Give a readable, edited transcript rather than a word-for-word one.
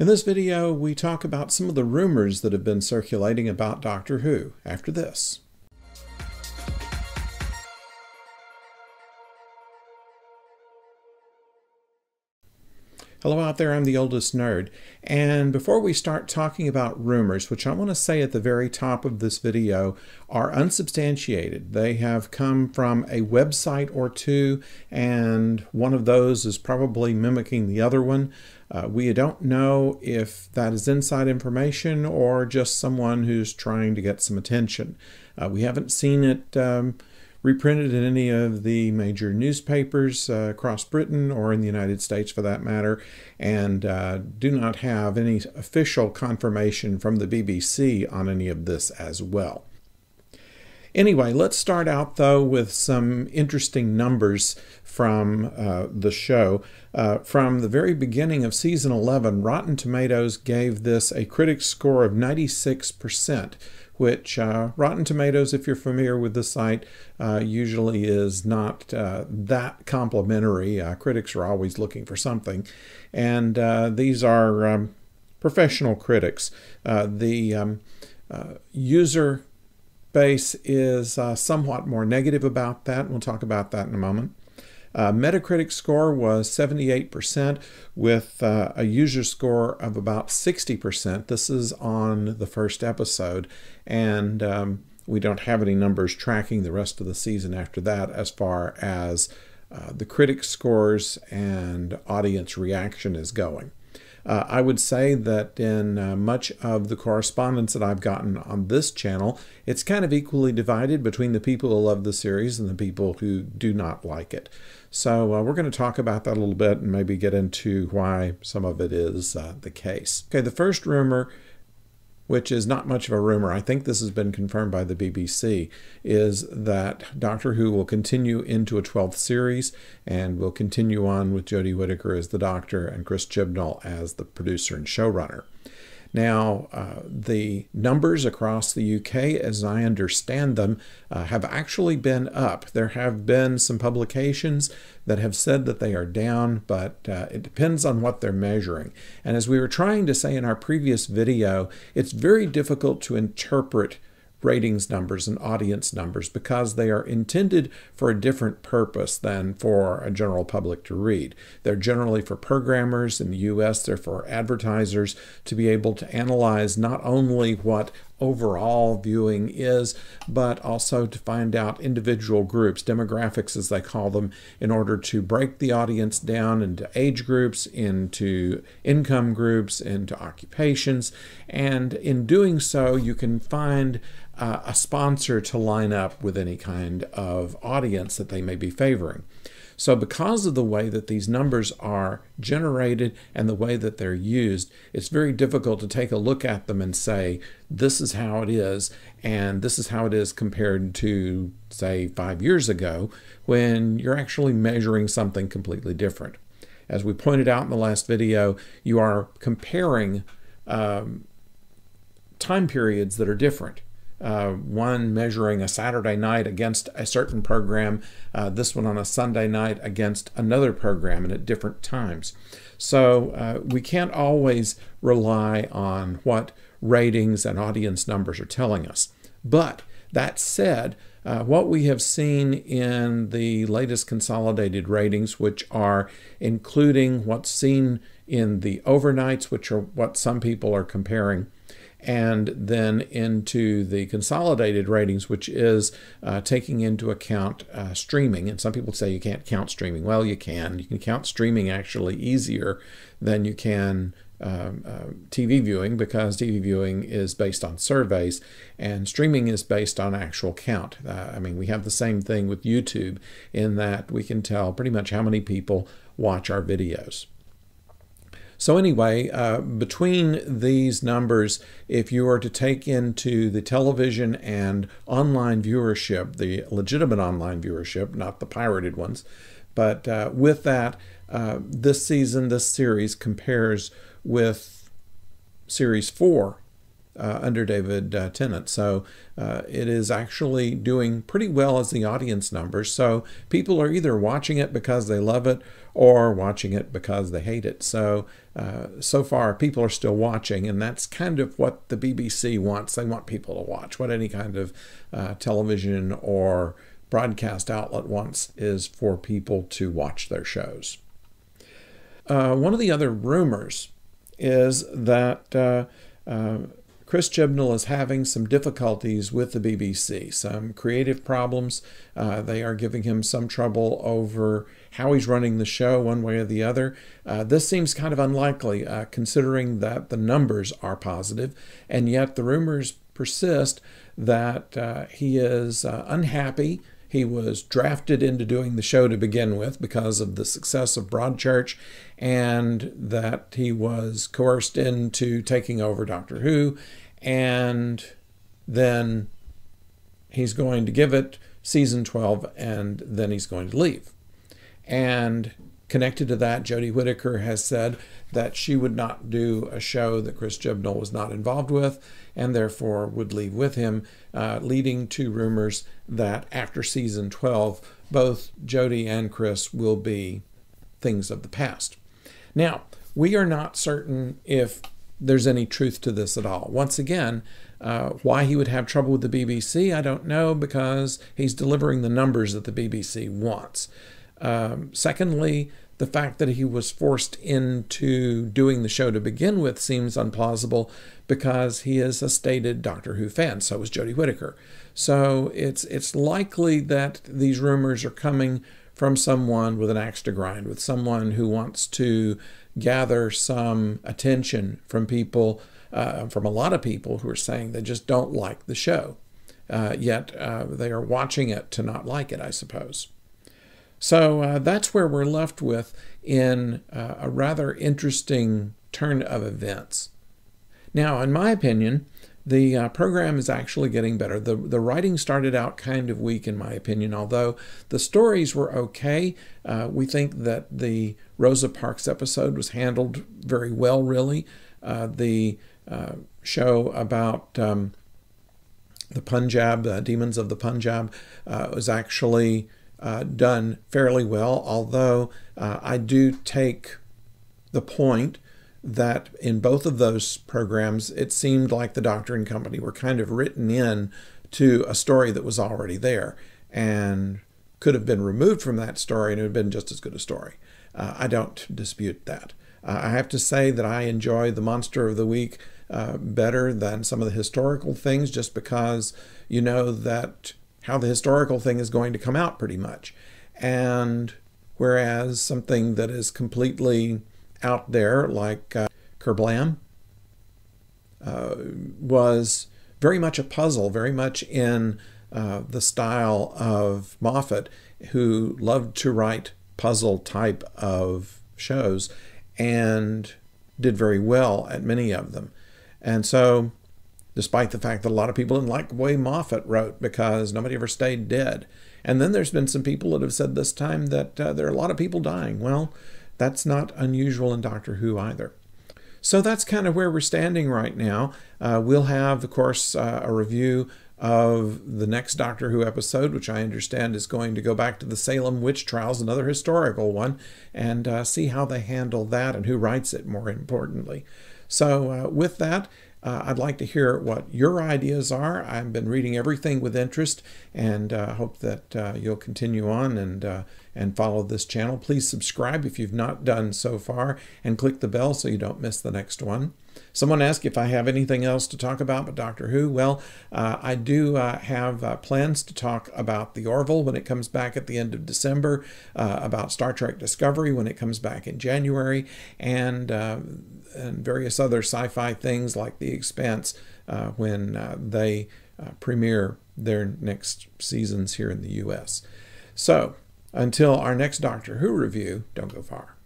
In this video, we talk about some of the rumors that have been circulating about Doctor Who after this. Hello out there, I'm the oldest nerd, and before we start talking about rumors, which I want to say at the very top of this video, are unsubstantiated. They have come from a website or two, and one of those is probably mimicking the other one. We don't know if that is inside information or just someone who's trying to get some attention. We haven't seen it reprinted in any of the major newspapers across Britain or in the United States for that matter, and do not have any official confirmation from the BBC on any of this as well. Anyway, let's start out though with some interesting numbers from the show. From the very beginning of season 11, Rotten Tomatoes gave this a critic score of 96%. Which Rotten Tomatoes, if you're familiar with the site, usually is not that complimentary. Critics are always looking for something. And these are professional critics. The user base is somewhat more negative about that. We'll talk about that in a moment. Metacritic score was 78% with a user score of about 60%. This is on the first episode, and we don't have any numbers tracking the rest of the season after that as far as the critic scores and audience reaction is going. I would say that in much of the correspondence that I've gotten on this channel, it's kind of equally divided between the people who love the series and the people who do not like it. So we're going to talk about that a little bit and maybe get into why some of it is the case. Okay, the first rumor, which is not much of a rumor, I think this has been confirmed by the BBC, is that Doctor Who will continue into a 12th series and will continue on with Jodie Whittaker as the Doctor and Chris Chibnall as the producer and showrunner. Now, the numbers across the UK, as I understand them, have actually been up. There have been some publications that have said that they are down, but it depends on what they're measuring. And as we were trying to say in our previous video, it's very difficult to interpret ratings numbers and audience numbers because they are intended for a different purpose than for a general public to read. They're generally for programmers in the US, they're for advertisers to be able to analyze not only what overall viewing is, but also to find out individual groups, demographics as they call them, in order to break the audience down into age groups, into income groups, into occupations, and in doing so you can find a sponsor to line up with any kind of audience that they may be favoring. So because of the way that these numbers are generated and the way that they're used, it's very difficult to take a look at them and say, this is how it is, and this is how it is compared to, say, 5 years ago, when you're actually measuring something completely different. As we pointed out in the last video, you are comparing time periods that are different. One measuring a Saturday night against a certain program, this one on a Sunday night against another program and at different times. So we can't always rely on what ratings and audience numbers are telling us. But that said, what we have seen in the latest consolidated ratings, which are including what's seen in the overnights, which are what some people are comparing, and then into the consolidated ratings, which is taking into account streaming. And some people say you can't count streaming. Well, you can. You can count streaming actually easier than you can TV viewing, because TV viewing is based on surveys and streaming is based on actual count. I mean, we have the same thing with YouTube in that we can tell pretty much how many people watch our videos. So anyway, between these numbers, if you are to take into the television and online viewership, the legitimate online viewership, not the pirated ones, but with that, this season, this series compares with Series 4 under David Tennant. So it is actually doing pretty well as the audience numbers. So people are either watching it because they love it or watching it because they hate it. So so far people are still watching, and that's kind of what the BBC wants. They want people to watch. What any kind of television or broadcast outlet wants is for people to watch their shows. One of the other rumors is that Chris Chibnall is having some difficulties with the BBC, some creative problems. They are giving him some trouble over how he's running the show one way or the other. This seems kind of unlikely, considering that the numbers are positive, and yet the rumors persist that he is unhappy. He was drafted into doing the show to begin with because of the success of Broadchurch, and that he was coerced into taking over Doctor Who, and then he's going to give it season 12, and then he's going to leave. And connected to that, Jodie Whittaker has said that she would not do a show that Chris Chibnall was not involved with, and therefore would leave with him, leading to rumors that after season 12, both Jodie and Chris will be things of the past. Now, we are not certain if there's any truth to this at all. Once again, why he would have trouble with the BBC, I don't know, because he's delivering the numbers that the BBC wants. Secondly, the fact that he was forced into doing the show to begin with seems unplausible because he is a stated Doctor Who fan. So is Jodie Whittaker. So it's likely that these rumors are coming from someone with an axe to grind, with someone who wants to gather some attention from people, from a lot of people who are saying they just don't like the show. Yet they are watching it to not like it, I suppose. So that's where we're left with in a rather interesting turn of events. Now, in my opinion, the program is actually getting better. The writing started out kind of weak, in my opinion, although the stories were okay. We think that the Rosa Parks episode was handled very well, really. The show about the Punjab, Demons of the Punjab, was actually done fairly well, although I do take the point that in both of those programs, it seemed like the Doctor and Company were kind of written in to a story that was already there and could have been removed from that story and it would have been just as good a story. I don't dispute that. I have to say that I enjoy the Monster of the Week better than some of the historical things, just because you know that how the historical thing is going to come out pretty much. And whereas something that is completely out there, like Kerblam, was very much a puzzle, very much in the style of Moffat, who loved to write puzzle type of shows and did very well at many of them. And so, despite the fact that a lot of people didn't like the way Moffat wrote because nobody ever stayed dead. And then there's been some people that have said this time that there are a lot of people dying. Well, that's not unusual in Doctor Who either. So that's kind of where we're standing right now. We'll have, of course, a review of the next Doctor Who episode, which I understand is going to go back to the Salem witch trials, another historical one, and see how they handle that and who writes it, more importantly. So with that, I'd like to hear what your ideas are. I've been reading everything with interest, and hope that you'll continue on and follow this channel. Please subscribe if you've not done so far, and click the bell so you don't miss the next one. Someone asked if I have anything else to talk about but Doctor Who. Well, I do have plans to talk about the Orville when it comes back at the end of December, about Star Trek Discovery when it comes back in January, and various other sci-fi things like The Expanse when they premiere their next seasons here in the U.S. So, until our next Doctor Who review, don't go far.